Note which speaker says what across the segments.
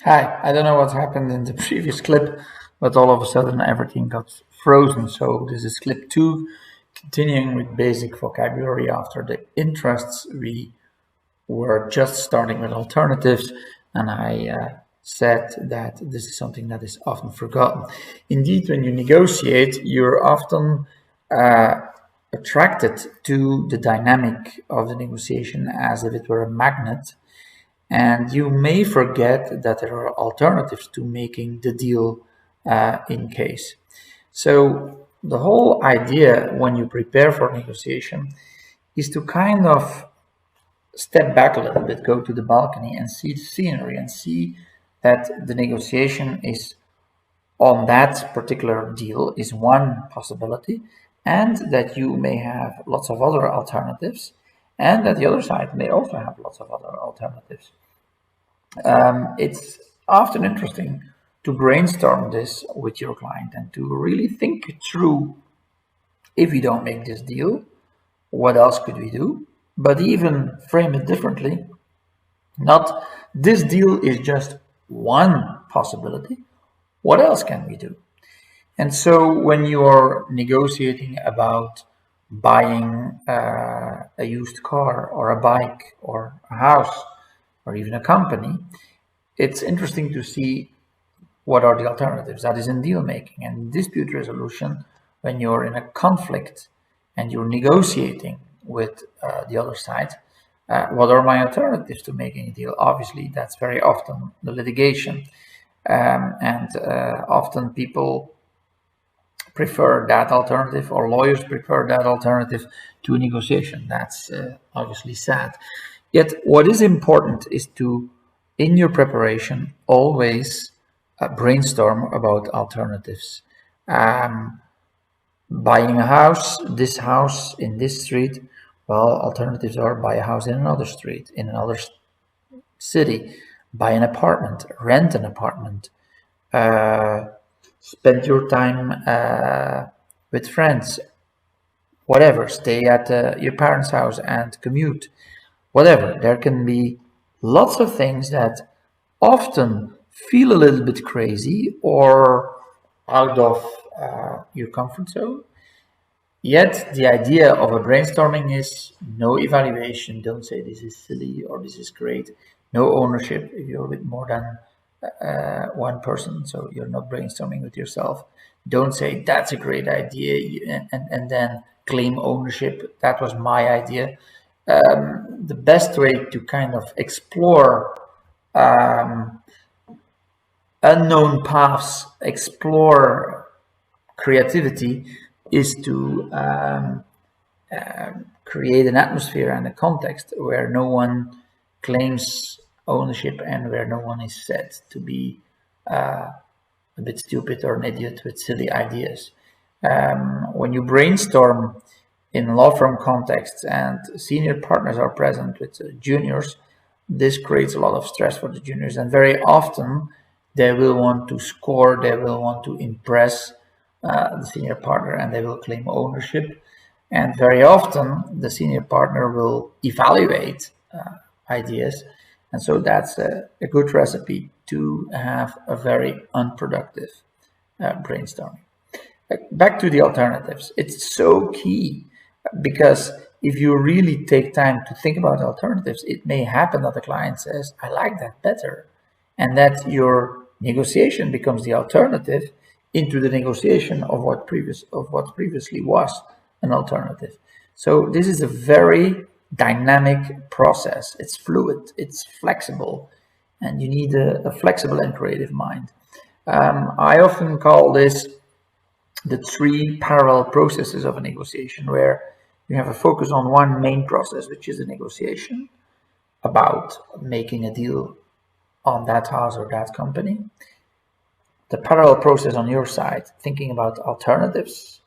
Speaker 1: Hi, I don't know what happened in the previous clip, but all of a sudden everything got frozen. So this is clip two, continuing with basic vocabulary after the interests. We were just starting with alternatives, and I said that this is something that is often forgotten. Indeed, when you negotiate, you're often uh, attracted to the dynamic of the negotiation as if it were a magnet, and you may forget that there are alternatives to making the deal in case. So the whole idea when you prepare for negotiation is to kind of step back a little bit, go to the balcony and see the scenery and see that the negotiation is on that particular deal is one possibility, and that you may have lots of other alternatives, and that the other side may also have lots of other alternatives. It's often interesting to brainstorm this with your client and to really think through, if we don't make this deal, what else could we do? But even frame it differently, not this deal is just one possibility. What else can we do? And so when you are negotiating about buying a used car or a bike or a house or even a company, it's interesting to see what are the alternatives. That is in deal making and dispute resolution. When you're in a conflict and you're negotiating with the other side, what are my alternatives to making a deal? Obviously, that's very often the litigation, and often people prefer that alternative, or lawyers prefer that alternative to a negotiation. That's obviously sad. Yet, what is important is to, in your preparation, always brainstorm about alternatives. Um, Buying a house in this street, well, alternatives are buy a house in another street, in another city, buy an apartment, rent an apartment, uh, spend your time with friends, whatever, stay at your parents' house and commute, whatever. There can be lots of things that often feel a little bit crazy or out of your comfort zone. Yet the idea of a brainstorming is no evaluation. Don't say this is silly or this is great. No ownership if you're with more than one person, so you're not brainstorming with yourself. Don't say that's a great idea and then claim ownership. That was my idea. The best way to kind of explore um, unknown paths, explore creativity, is to create an atmosphere and a context where no one claims ownership and where no one is said to be a bit stupid or an idiot with silly ideas. When you brainstorm in law firm contexts and senior partners are present with juniors, this creates a lot of stress for the juniors, and very often they will want to score, they will want to impress the senior partner, and they will claim ownership. And very often the senior partner will evaluate ideas, and so that's a good recipe to have a very unproductive brainstorming. Back to the alternatives, it's so key because if you really take time to think about alternatives, it may happen that the client says, I like that better, and that your negotiation becomes the alternative into the negotiation of what previously was an alternative. So this is a very dynamic process. It's fluid, it's flexible, and you need a flexible and creative mind. I often call this the three parallel processes of a negotiation, where you have a focus on one main process, which is a negotiation about making a deal on that house or that company. The parallel process on your side, thinking about alternatives,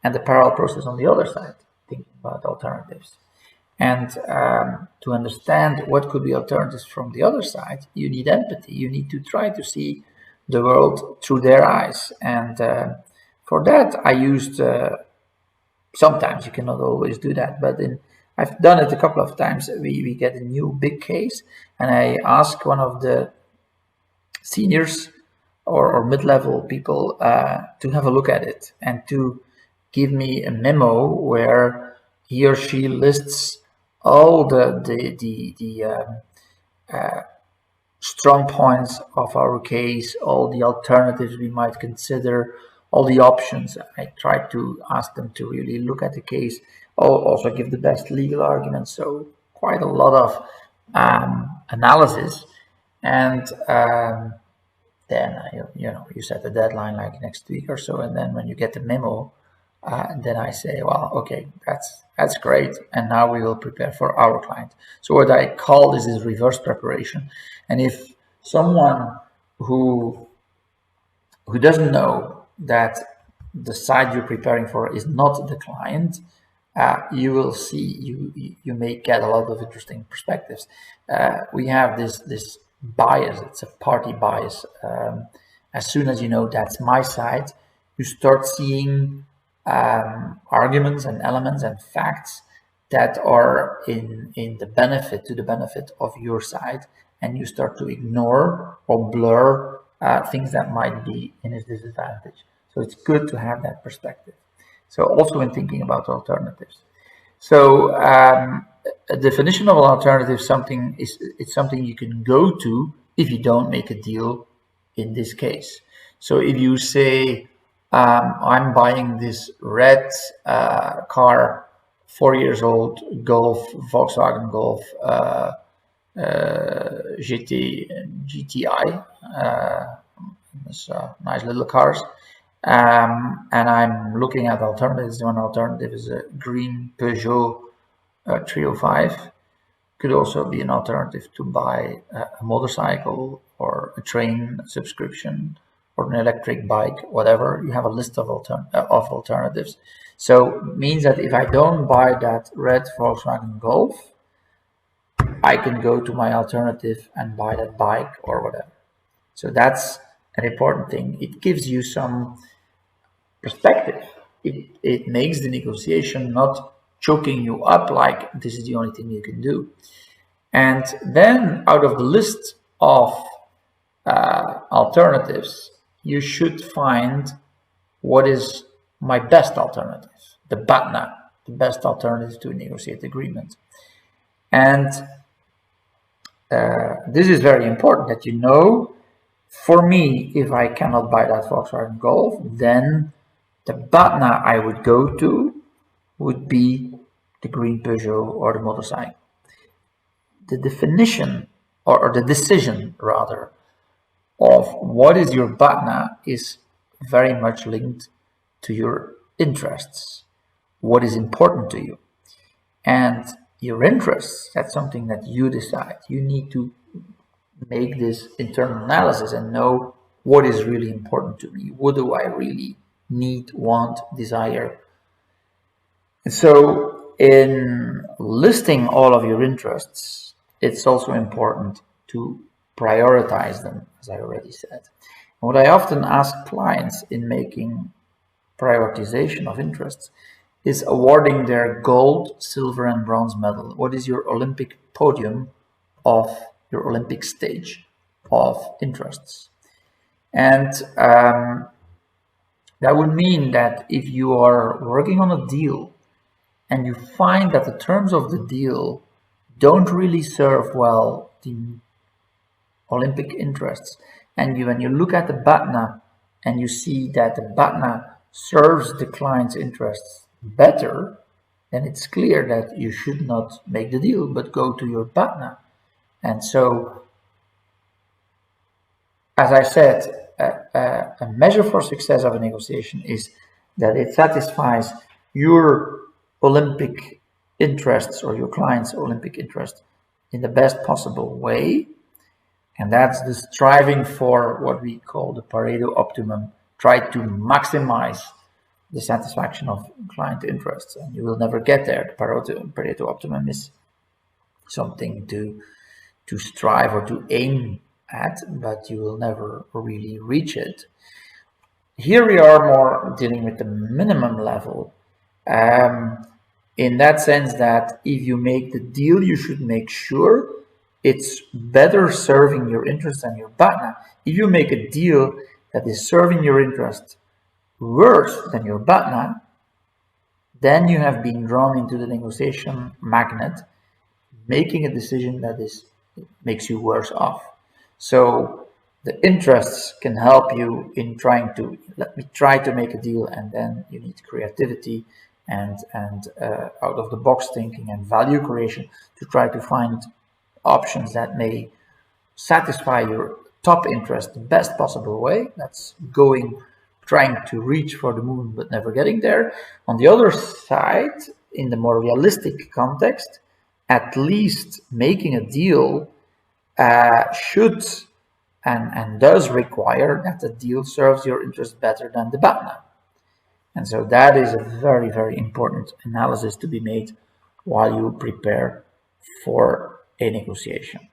Speaker 1: and the parallel process on the other side, thinking about alternatives. And to understand what could be alternatives from the other side, you need empathy. You need to try to see the world through their eyes. And for that, I used, sometimes you cannot always do that, but I've done it a couple of times. We get a new big case, and I ask one of the seniors or mid-level people to have a look at it and to give me a memo where he or she lists all the strong points of our case, all the alternatives we might consider, all the options. I try to ask them to really look at the case, also give the best legal arguments. So quite a lot of analysis. And then you set a deadline like next week or so, and then when you get the memo, then I say, well, okay, that's great, and now we will prepare for our client. So what I call this is reverse preparation. And if someone who doesn't know that the side you're preparing for is not the client, you will see you may get a lot of interesting perspectives. We have this bias. It's a party bias. As soon as you know that's my side, you start seeing arguments and elements and facts that are in the benefit of your side, and you start to ignore or blur things that might be in his disadvantage. So it's good to have that perspective. So also in thinking about alternatives. So a definition of an alternative it's something you can go to if you don't make a deal in this case. So if you say, I'm buying this red car, 4 years old, Golf, Volkswagen Golf GTI, nice little cars. And I'm looking at alternatives. One alternative is a green Peugeot 305. Could also be an alternative to buy a motorcycle or a train subscription or an electric bike, whatever. You have a list of alternatives. So it means that if I don't buy that red Volkswagen Golf, I can go to my alternative and buy that bike or whatever. So that's an important thing. It gives you some perspective. It makes the negotiation not choking you up like this is the only thing you can do. And then out of the list of alternatives, you should find what is my best alternative, the BATNA, the best alternative to a negotiated agreement. And this is very important that you know. For me, if I cannot buy that Volkswagen Golf, then the BATNA I would go to would be the green Peugeot or the motorcycle. The definition, or the decision rather, of what is your BATNA is very much linked to your interests, what is important to you. And your interests, that's something that you decide. You need to make this internal analysis and know what is really important to me. What do I really need, want, desire? And so in listing all of your interests, it's also important to prioritize them, as I already said. And what I often ask clients in making prioritization of interests is awarding their gold, silver, and bronze medal. What is your Olympic podium of your Olympic stage of interests? And that would mean that if you are working on a deal and you find that the terms of the deal don't really serve well the Olympic interests, and when you look at the BATNA and you see that the BATNA serves the client's interests better, then it's clear that you should not make the deal, but go to your BATNA. And so, as I said, a measure for success of a negotiation is that it satisfies your Olympic interests or your client's Olympic interest in the best possible way. And that's the striving for what we call the Pareto optimum. Try to maximize the satisfaction of client interests, and you will never get there. The Pareto optimum is something to strive or to aim at, but you will never really reach it. Here we are more dealing with the minimum level, in that sense that if you make the deal, you should make sure it's better serving your interest than your BATNA. If you make a deal that is serving your interest worse than your BATNA, then you have been drawn into the negotiation magnet, making a decision that makes you worse off. So the interests can help you in trying to, let me try to make a deal, and then you need creativity and out of the box thinking and value creation to try to find options that may satisfy your top interest the best possible way. That's trying to reach for the moon but never getting there. On the other side, in the more realistic context, at least making a deal should and does require that the deal serves your interest better than the BATNA. And so that is a very, very important analysis to be made while you prepare for a negotiation.